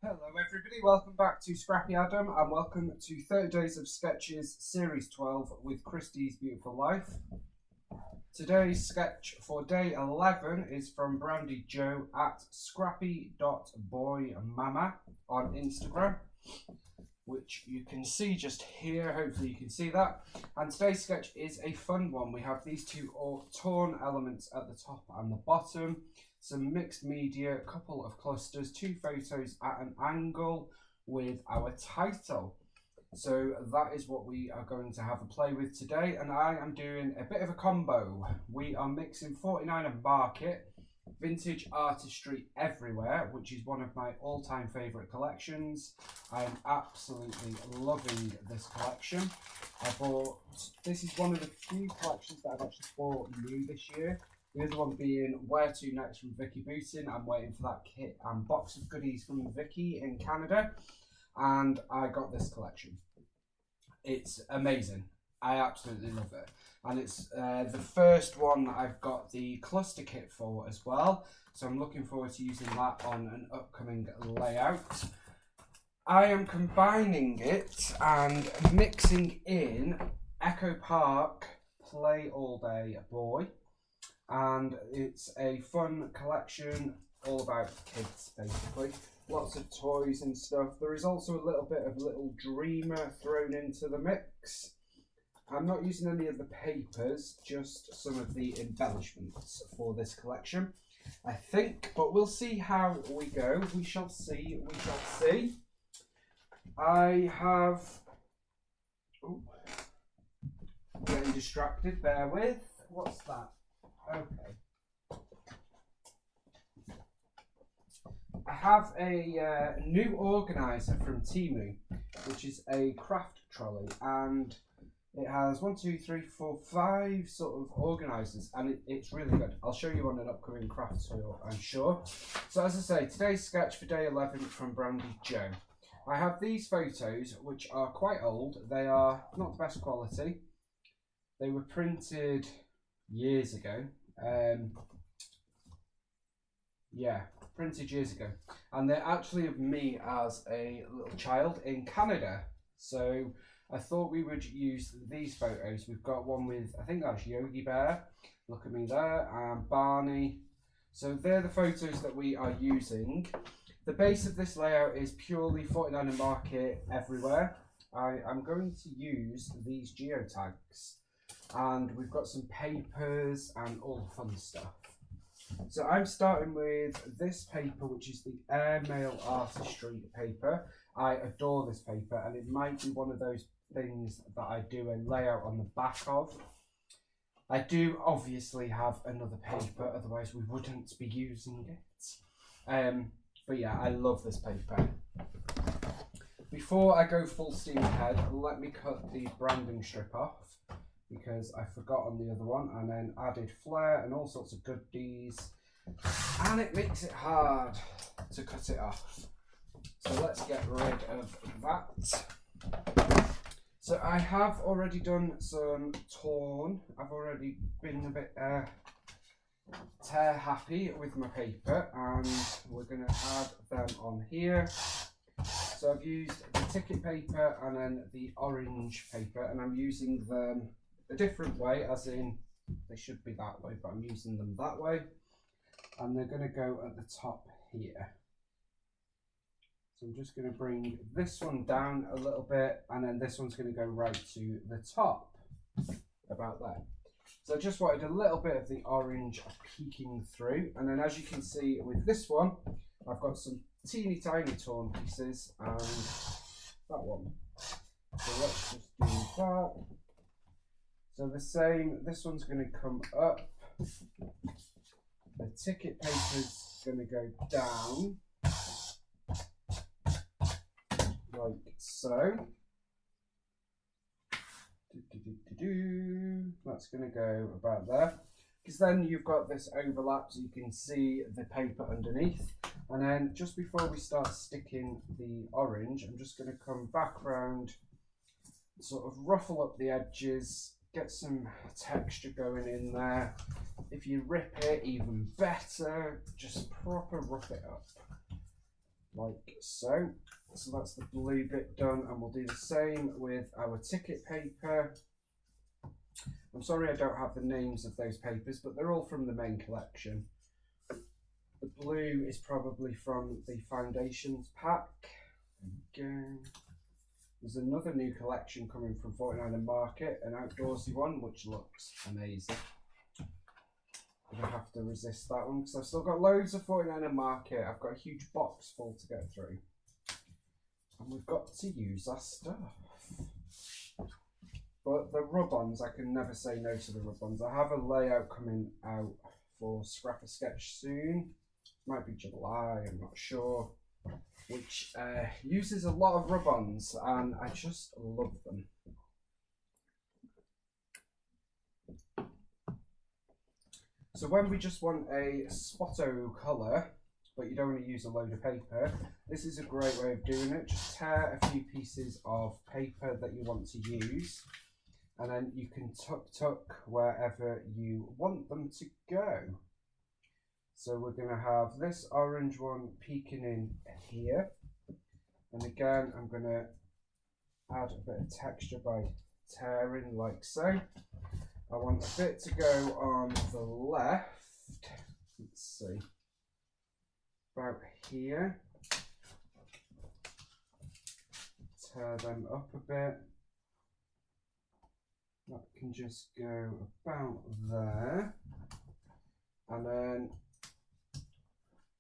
Hello everybody, welcome back to Scrappy Adam and welcome to 30 Days of Sketches Series 12 with Christie's Beautiful Life. Today's sketch for day 11 is from Brandy Joe at scrappy.boymama on Instagram, which you can see just here, hopefully you can see that. And today's sketch is a fun one. We have these two torn elements at the top and the bottom, some mixed media, a couple of clusters, two photos at an angle with our title. So that is what we are going to have a play with today, and I am doing a bit of a combo. We are mixing 49er Market, vintage artistry everywhere, which is one of my all-time favourite collections. I am absolutely loving this collection. This is one of the few collections that I've actually bought new this year. The other one being Where To Next from Vicky Bootin. I'm waiting for that kit and box of goodies from Vicky in Canada, and I got this collection. It's amazing. I absolutely love it. And it's the first one that I've got the cluster kit for as well. So I'm looking forward to using that on an upcoming layout. I am combining it and mixing in Echo Park Play All Day Boy. And it's a fun collection all about kids, basically. Lots of toys and stuff. There is also a little bit of Little Dreamer thrown into the mix. I'm not using any of the papers, just some of the embellishments for this collection, I think, but we'll see how we go. We shall see, we shall see. I have... Oh, getting distracted, bear with. What's that? Okay. I have a new organiser from Temu, which is a craft trolley, and it has 5 sort of organisers, and it's really good. I'll show you on an upcoming craft tour, I'm sure. So as I say, today's sketch for day 11 from Brandy Joe. I have these photos, which are quite old. They are not the best quality. They were printed years ago. Printed years ago, and they're actually of me as a little child in Canada. So I thought we would use these photos. We've got one with, I think that's Yogi Bear, look at me there, and Barney. So they're the photos that we are using. The base of this layout is purely 49er Market everywhere. I'm going to use these geotags, and we've got some papers and all the fun stuff. So I'm starting with this paper, which is the Airmail Artistry paper. I adore this paper, and it might be one of those things that I do a layout on the back of. I do obviously have another paper, otherwise we wouldn't be using it. But yeah, I love this paper. Before I go full steam ahead, let me cut the branding strip off, because I forgot on the other one, and then added flair and all sorts of goodies, and it makes it hard to cut it off. So let's get rid of that. So I have already done some torn. I've already been a bit tear happy with my paper, and we're going to add them on here. So I've used the ticket paper and then the orange paper, and I'm using them a different way, as in they should be that way, but I'm using them that way, and they're going to go at the top here. So I'm just going to bring this one down a little bit, and then this one's going to go right to the top, about there. So I just wanted a little bit of the orange peeking through, and then as you can see with this one, I've got some teeny tiny torn pieces, and that one. So let's just do that. So the same, this one's going to come up, the ticket paper's going to go down, like so. That's going to go about there, because then you've got this overlap so you can see the paper underneath. And then just before we start sticking the orange, I'm just going to come back round, sort of ruffle up the edges, get some texture going in there. If you rip it, even better. Just proper rough it up. like so. So that's the blue bit done, and we'll do the same with our ticket paper. I'm sorry I don't have the names of those papers, but they're all from the main collection. The blue is probably from the foundations pack. There we go. There's another new collection coming from 49er Market, an outdoorsy one, which looks amazing. I'm going to have to resist that one because I've still got loads of 49er Market. I've got a huge box full to get through. And we've got to use our stuff. But the rub-ons, I can never say no to the rub-ons. I have a layout coming out for Scrapbook Sketch soon. Might be July, I'm not sure. Which uses a lot of rub-ons, and I just love them. So when we just want a spotto colour, but you don't want to use a load of paper, this is a great way of doing it. Just tear a few pieces of paper that you want to use, and then you can tuck wherever you want them to go. So we're going to have this orange one peeking in here, and again I'm going to add a bit of texture by tearing like so. I want a bit to go on the left, let's see, about here. Tear them up a bit. That can just go about there. And then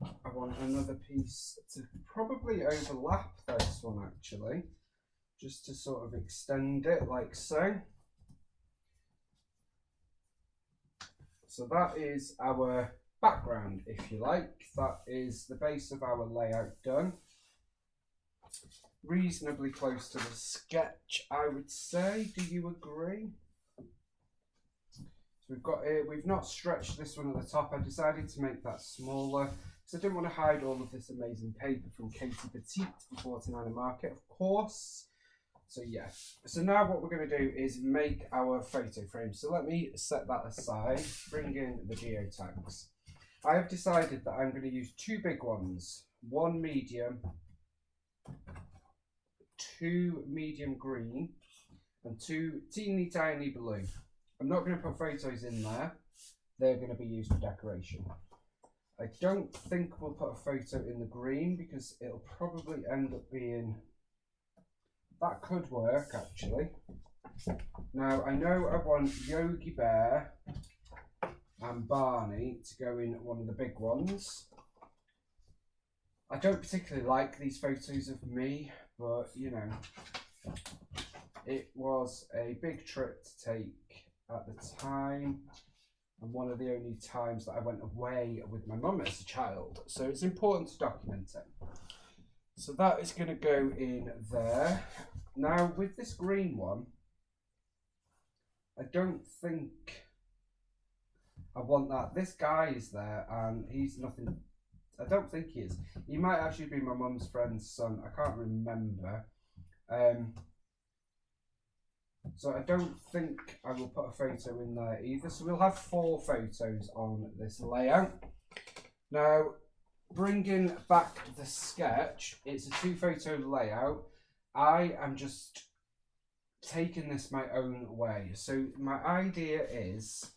I want another piece to probably overlap this one actually, just to sort of extend it like so. So that is our background, if you like. That is the base of our layout done. Reasonably close to the sketch, I would say. Do you agree? So we've got it. We've not stretched this one at the top. I decided to make that smaller because I didn't want to hide all of this amazing paper from Katie Petite for 49er Market, of course. So yeah, so now what we're going to do is make our photo frame. So let me set that aside, bring in the geotags. I have decided that I'm going to use two big ones, one medium, two medium green, and two teeny tiny blue. I'm not going to put photos in there, they're going to be used for decoration. I don't think we'll put a photo in the green because it'll probably end up being... That could work actually. Now I know I want Yogi Bear and Barney to go in one of the big ones. I don't particularly like these photos of me, but you know, it was a big trip to take at the time and one of the only times that I went away with my mum as a child, so it's important to document it. So that is going to go in there. Now with this green one, I don't think I want that. This guy is there and he's nothing. I don't think he is. He might actually be my mum's friend's son. I can't remember. So I don't think I will put a photo in there either. So we'll have 4 photos on this layout. Now, bringing back the sketch, it's a 2-photo layout. I am just taking this my own way. So my idea is,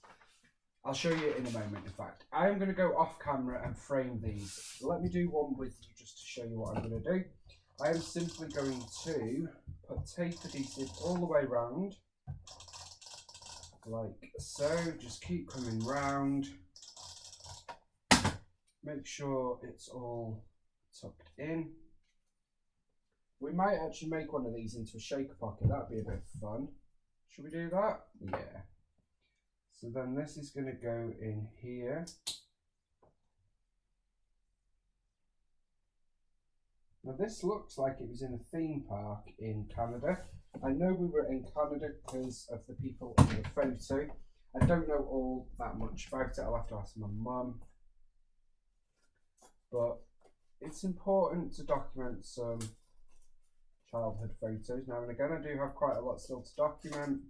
I'll show you in a moment in fact. I am going to go off camera and frame these. Let me do one with you just to show you what I'm going to do. I am simply going to put tape adhesive all the way round, like so. Just keep coming round. Make sure it's all tucked in. We might actually make one of these into a shaker pocket. That'd be a bit fun. Should we do that? Yeah. So then this is going to go in here. Now this looks like it was in a theme park in Canada. I know we were in Canada because of the people in the photo. I don't know all that much about it. I'll have to ask my mum. But it's important to document some childhood photos now and again. I do have quite a lot still to document,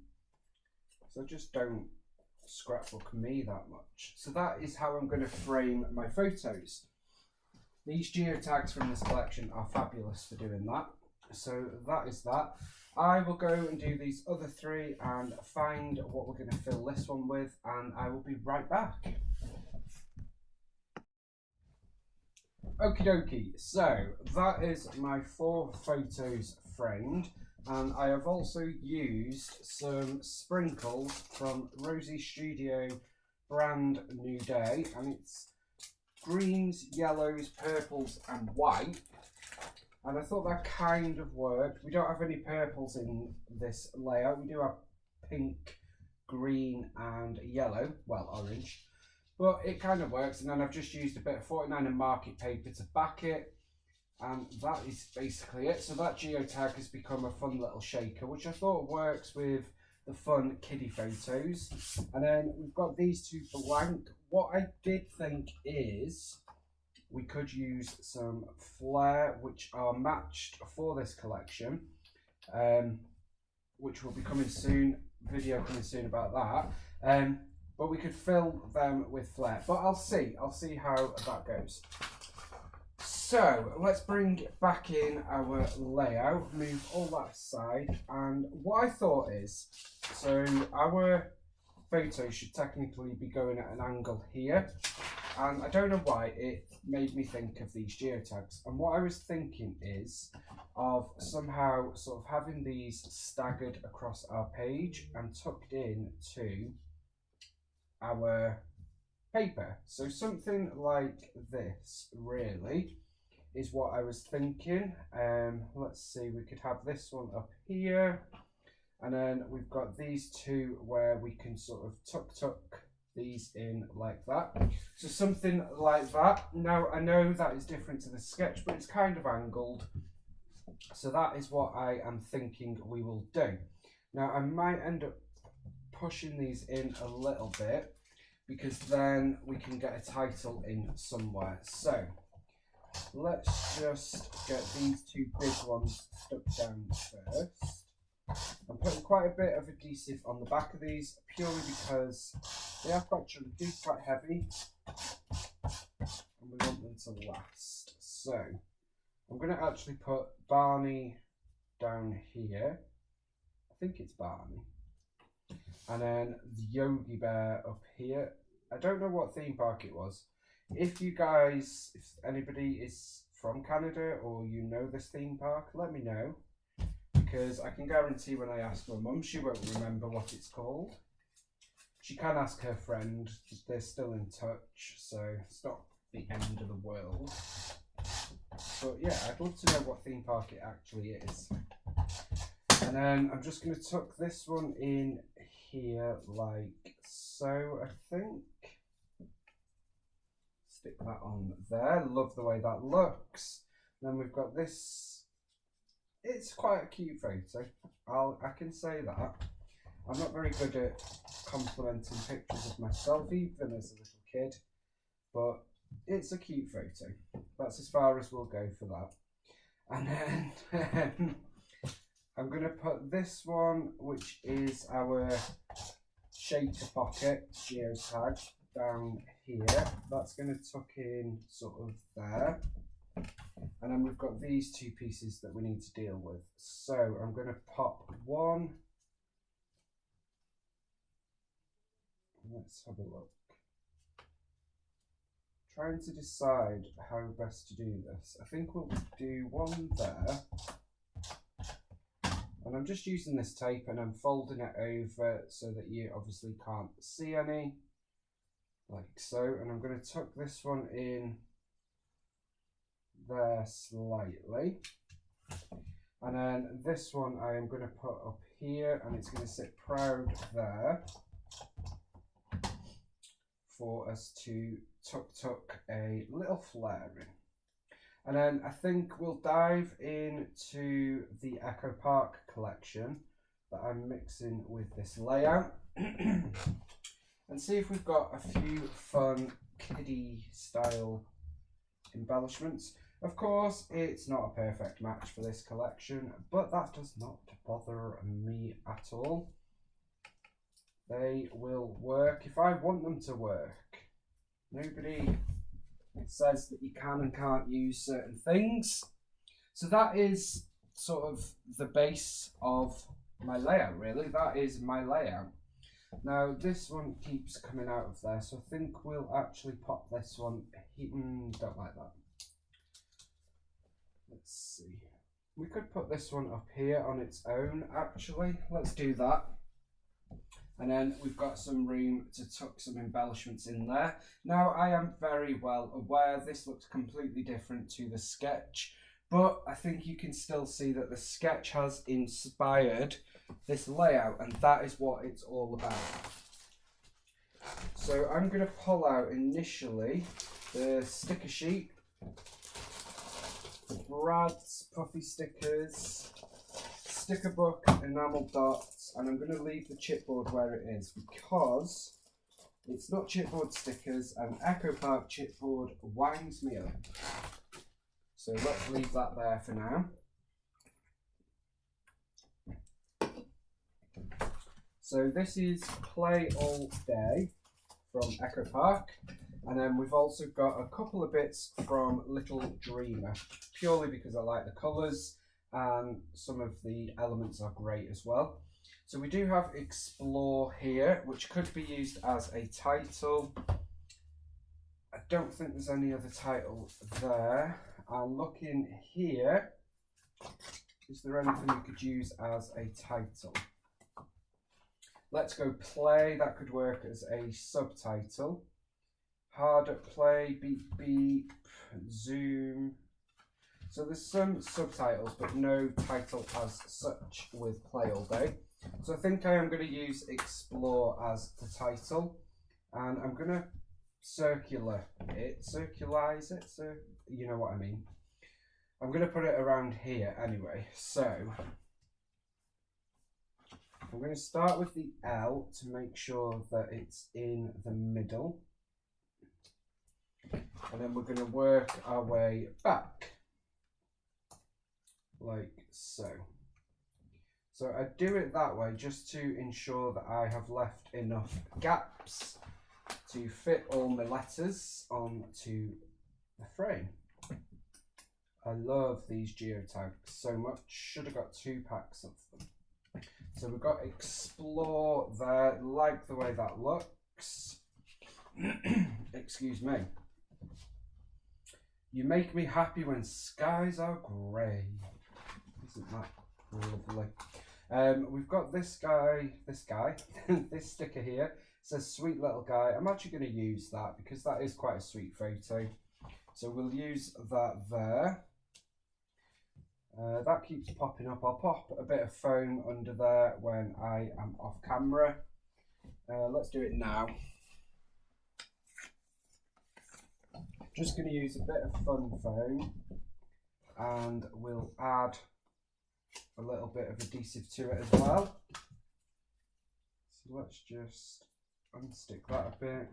so just don't scrapbook me that much. So that is how I'm going to frame my photos. These geotags from this collection are fabulous for doing that. So that is that. I will go and do these other three and find what we're going to fill this one with, and I will be right back. Okie dokie, so that is my 4 photos framed, and I have also used some sprinkles from Rosie Studio brand New Day, and it's greens, yellows, purples and white, and I thought that kind of worked. We don't have any purples in this layout. We do have pink, green and yellow, well, orange. But it kind of works, and then I've just used a bit of 49 and market paper to back it, and that is basically it. So that geotag has become a fun little shaker, which I thought works with the fun kiddie photos. And then we've got these 2 blank. What I did think is we could use some flair, which are matched for this collection, which will be coming soon, video coming soon about that. But we could fill them with flair. But I'll see how that goes. So let's bring back in our layout, move all that aside. And what I thought is, so our photo should technically be going at an angle here. And I don't know why it made me think of these geotags. And what I was thinking is of somehow sort of having these staggered across our page and tucked in to our paper. So something like this really is what I was thinking. Let's see, we could have this one up here, and then we've got these 2 where we can sort of tuck these in like that. So something like that. Now I know that is different to the sketch, but it's kind of angled. So that is what I am thinking we will do. Now I might end up pushing these in a little bit, because then we can get a title in somewhere. So let's just get these 2 big ones stuck down first. I'm putting quite a bit of adhesive on the back of these, purely because they are quite chunky, quite heavy, and we want them to last. So I'm going to actually put Barney down here. I think it's Barney. And then the Yogi Bear up here. I don't know what theme park it was. If you guys, if anybody is from Canada or you know this theme park, let me know. Because I can guarantee when I ask my mum, she won't remember what it's called. She can ask her friend, they're still in touch, so it's not the end of the world. But yeah, I'd love to know what theme park it actually is. And then I'm just going to tuck this one in here like so, I think. Stick that on there. Love the way that looks. Then we've got this. It's quite a cute photo. I can say that. I'm not very good at complimenting pictures of myself, even as a little kid, but it's a cute photo. That's as far as we'll go for that. And then I'm going to put this one, which is our shaker pocket geotag, down here. That's going to tuck in sort of there. And then we've got these 2 pieces that we need to deal with. So I'm going to pop one. Let's have a look. Trying to decide how best to do this. I think we'll do one there. And I'm just using this tape and I'm folding it over so that you obviously can't see any. Like so. And I'm going to tuck this one in there slightly. And then this one I am going to put up here and it's going to sit proud there for us to tuck a little flare in. And then I think we'll dive into the Echo Park collection that I'm mixing with this layout and see if we've got a few fun kiddie style embellishments. Of course, it's not a perfect match for this collection, but that does not bother me at all. They will work if I want them to work. Nobody It says that you can and can't use certain things. So that is sort of the base of my layout, really. That is my layout. Now this one keeps coming out of there, so I think we'll actually pop this one. Don't like that. Let's see. We could put this one up here on its own, actually. Let's do that. And then we've got some room to tuck some embellishments in there. Now, I am very well aware this looks completely different to the sketch, but I think you can still see that the sketch has inspired this layout, and that is what it's all about. So I'm going to pull out initially the sticker sheet, the Brad's puffy stickers, sticker book, enamel dots, and I'm going to leave the chipboard where it is because it's not chipboard stickers, and Echo Park chipboard winds me up. So let's leave that there for now. So this is Play All Day from Echo Park, and then we've also got a couple of bits from Little Dreamer, purely because I like the colours and some of the elements are great as well. So we do have Explore here, which could be used as a title. I don't think there's any other title there. I'm looking here. Is there anything we could use as a title? Let's go Play. That could work as a subtitle. Hard at Play, Beep Beep, Zoom. So there's some subtitles, but no title as such with Play All Day. So I think I am going to use Explore as the title, and I'm going to circularize it, so you know what I mean. I'm going to put it around here anyway. So I'm going to start with the L to make sure that it's in the middle, and then we're going to work our way back like so. So I do it that way just to ensure that I have left enough gaps to fit all my letters onto the frame. I love these geotags so much. Should have got 2 packs of them. So we've got Explore there. Like the way that looks. Excuse me. You make me happy when skies are grey. Isn't that lovely? We've got this guy, this sticker here. It says sweet little guy. I'm actually going to use that because that is quite a sweet photo. So we'll use that there. That keeps popping up. I'll pop a bit of foam under there when I am off camera. Let's do it now. Just going to use a bit of fun foam, and we'll add a little bit of adhesive to it as well. So let's just unstick that a bit.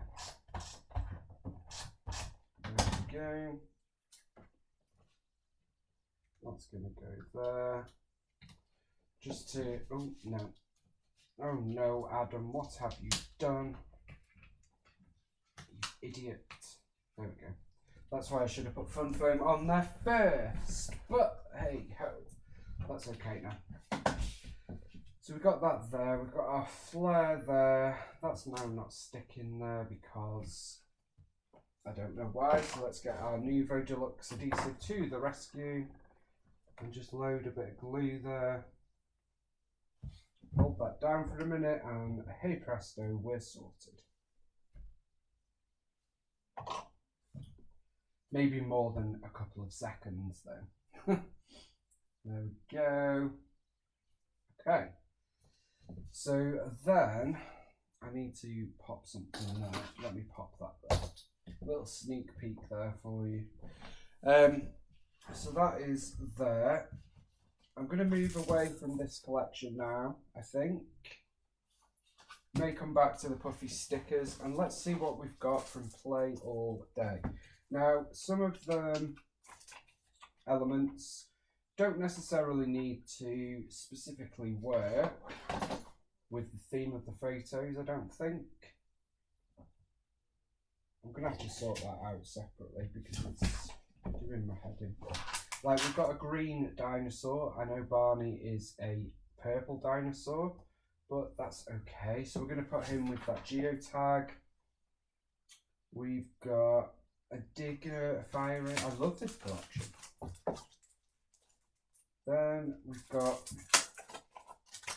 There we go. That's going to go there. Just to, oh no, Adam, what have you done? You idiot. There we go. That's why I should have put fun foam on there first. But hey ho, that's okay now. So we've got that there. We've got our flare there. That's now not sticking there because I don't know why. So let's get our Nuvo Deluxe adhesive to the rescue and just load a bit of glue there. Hold that down for a minute and hey presto, we're sorted. Maybe more than a couple of seconds though. There we go. Okay. So then I need to pop something there. Let me pop that there. A little sneak peek there for you. So that is there. I'm going to move away from this collection now, I think. May come back to the puffy stickers, and let's see what we've got from Play All Day. Now, some of the elements don't necessarily need to specifically work with the theme of the photos, I don't think. I'm going to have to sort that out separately because it's doing my head in. Like, we've got a green dinosaur. I know Barney is a purple dinosaur, but that's okay. So we're going to put him with that geotag. We've got a digger, a fire ring. I love this collection. Then we've got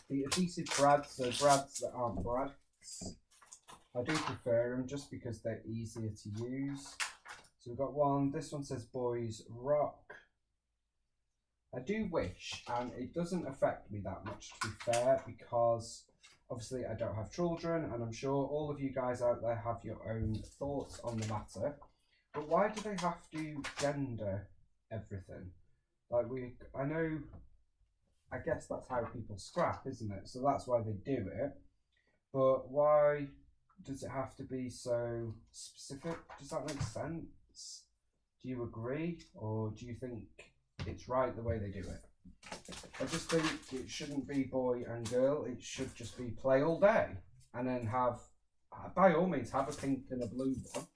the adhesive brads, so brads that aren't brads. I do prefer them just because they're easier to use. So we've got one, this one says Boys Rock. I do wish, and it doesn't affect me that much to be fair, because obviously I don't have children, and I'm sure all of you guys out there have your own thoughts on the matter. But why do they have to gender everything? Like, I guess that's how people scrap, isn't it? So that's why they do it. But why does it have to be so specific? Does that make sense? Do you agree? Or do you think it's right the way they do it? I just think it shouldn't be boy and girl. It should just be play all day. And then have, by all means, have a pink and a blue one.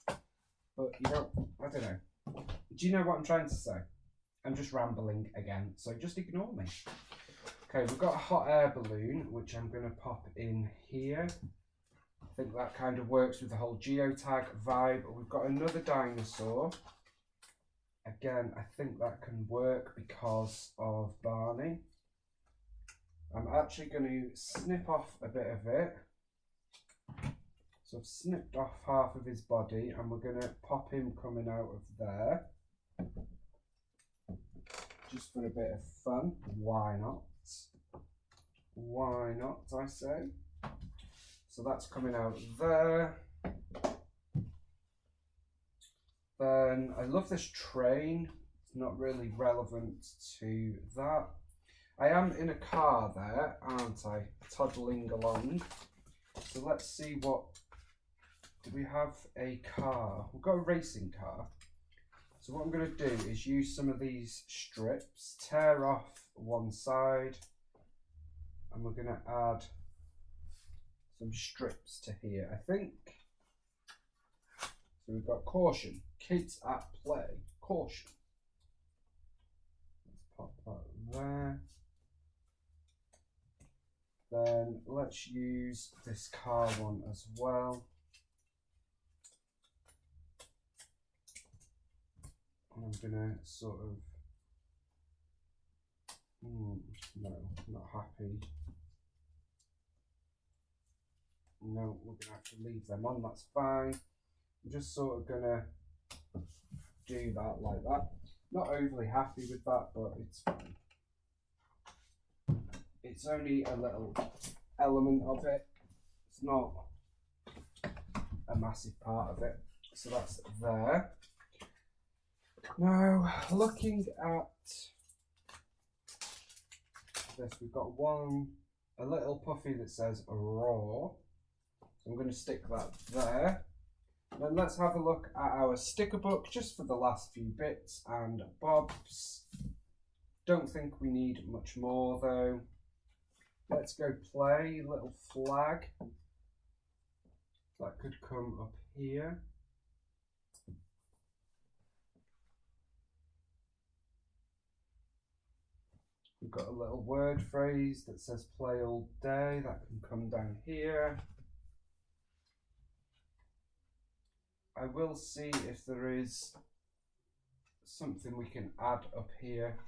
But you don't, I don't know. Do you know what I'm trying to say? I'm just rambling again, so just ignore me. Okay, we've got a hot air balloon, which I'm going to pop in here. I think that kind of works with the whole geotag vibe. We've got another dinosaur. Again, I think that can work because of Barney. I'm actually going to snip off a bit of it. So I've snipped off half of his body, and we're going to pop him coming out of there. Just for a bit of fun. Why not? Why not, I say. So that's coming out there. Then I love this train. It's not really relevant to that. I am in a car there, aren't I? Toddling along. So let's see what... Do we have a car? We've got a racing car. So what I'm going to do is use some of these strips, tear off one side, and we're going to add some strips to here, I think. So we've got caution, kids at play, caution. Let's pop that there. Then let's use this car one as well. And I'm gonna sort of, no, not happy. No, we're gonna have to leave them on, that's fine. I'm just sort of gonna do that like that. Not overly happy with that, but it's fine. It's only a little element of it. It's not a massive part of it. So that's there. Now, looking at this, we've got a little puffy that says raw. So I'm going to stick that there. Then let's have a look at our sticker book just for the last few bits and bobs. Don't think we need much more though. Let's go play, little flag. That could come up here. We've got a little word phrase that says play all day. That can come down here. I will see if there is something we can add up here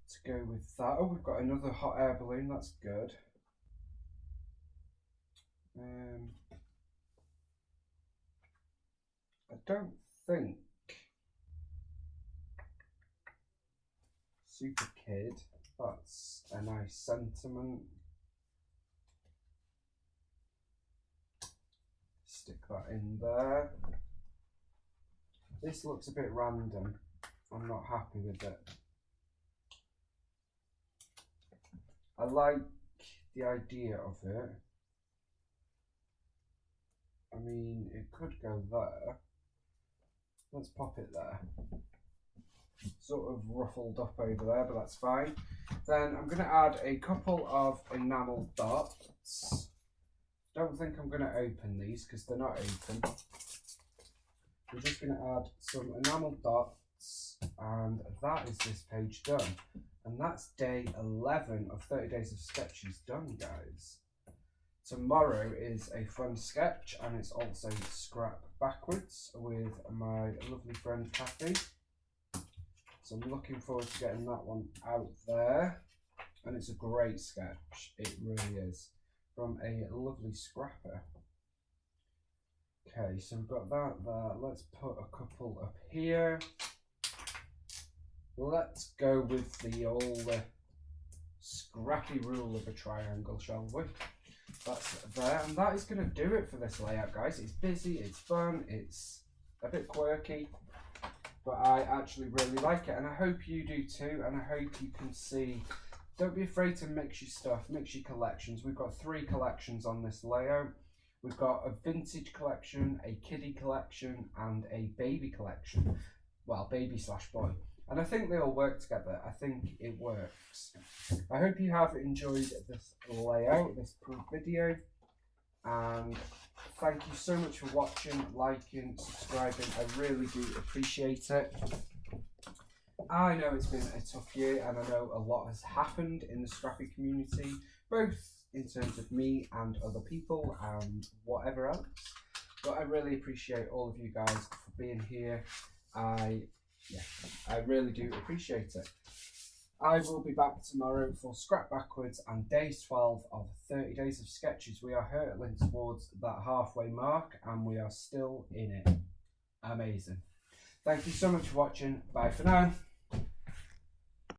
to go with that. Oh, we've got another hot air balloon. That's good. I don't think Super Kid, that's a nice sentiment. Stick that in there. This looks a bit random. I'm not happy with it. I like the idea of it. I mean, it could go there. Let's pop it there. Sort of ruffled up over there, but that's fine. Then I'm going to add a couple of enamel dots. Don't think I'm going to open these because they're not open. we're just going to add some enamel dots, and that is this page done. And that's day 11 of 30 days of sketches done, guys. Tomorrow is a fun sketch, and it's also scrap backwards with my lovely friend Kathy. So I'm looking forward to getting that one out there. And it's a great sketch, it really is, from a lovely scrapper. Okay, so we've got that there. Let's put a couple up here. Let's go with the old scrappy rule of a triangle, shall we? That's there, and that is going to do it for this layout, guys. It's busy, it's fun, it's a bit quirky, but I actually really like it, and I hope you do too, and I hope you can see. Don't be afraid to mix your stuff, mix your collections. We've got 3 collections on this layout. We've got a vintage collection, a kiddie collection, and a baby collection. Well, baby/boy. And I think they all work together. I think it works. I hope you have enjoyed this layout, this video. And thank you so much for watching, liking, subscribing. I really do appreciate it. I know it's been a tough year, and I know a lot has happened in the Scrappy community, both in terms of me and other people and whatever else. But I really appreciate all of you guys for being here. I really do appreciate it. I will be back tomorrow for Scrap Backwards and day 12 of 30 days of sketches. We are hurtling towards that halfway mark, and we are still in it. Amazing. Thank you so much for watching. Bye for now.